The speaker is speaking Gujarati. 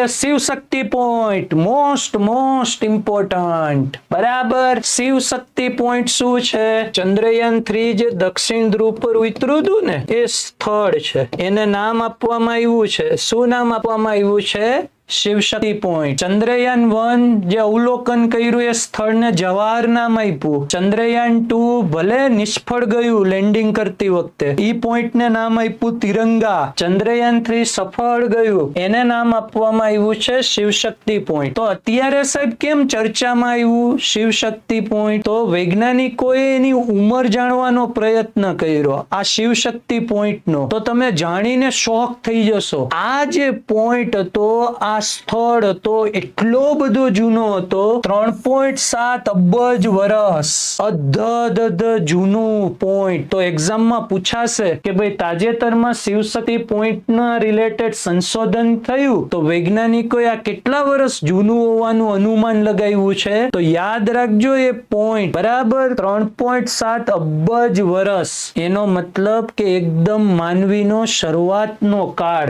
શિવ શક્તિ પોઈન્ટ, મોસ્ટ ઇમ્પોર્ટન્ટ. બરાબર. શિવ શક્તિ પોઈન્ટ શું છે? ચંદ્રયાન-3 જે દક્ષિણ ધ્રુવ પર ઉતર્યું હતું ને એ સ્થળ છે, એને નામ આપવામાં આવ્યું છે. શું નામ આપવામાં આવ્યું છે? શિવ શક્તિ પોઈન્ટ. ચંદ્રયાન-1 જે અવલોકન કર્યું એ સ્થળને જવાહર નામ આપ્યું. ચંદ્રયાન-2 ભલે નિષ્ફળ ગયું લેન્ડિંગ કરતી વખતે, ઈ પોઈન્ટને નામ આપ્યું તિરંગા. ચંદ્રયાન-3 સફળ ગયું, એને નામ આપવામાં આવ્યું છે શિવ શક્તિ પોઈન્ટ. તો અત્યારે સાહેબ કેમ ચર્ચામાં આવ્યું શિવ શક્તિ પોઈન્ટ? તો વૈજ્ઞાનિકોએ એની ઉંમર જાણવાનો પ્રયત્ન કર્યો આ શિવ શક્તિ પોઈન્ટનો. તો તમે જાણીને શોક થઈ જશો. આ જે પોઈન્ટ હતો, આ સ્થળ હતો, એટલો બધો જૂનો હતો. 3.7 અબજ વર્ષ અધધ જૂનું પોઈન્ટ. તો એક્ઝામમાં પૂછાશે કે ભાઈ તાજેતરમાં શિવ શક્તિ પોઈન્ટના રિલેટેડ સંશોધન થયું, તો વૈજ્ઞાનિકોએ આ કેટલા વર્ષ જૂનું હોવાનું અનુમાન લગાવ્યું છે? તો યાદ રાખજો એ પોઈન્ટ બરાબર 3.7 અબજ વર્ષ. એનો મતલબ કે એકદમ માનવીનો શરૂઆતનો કાળ.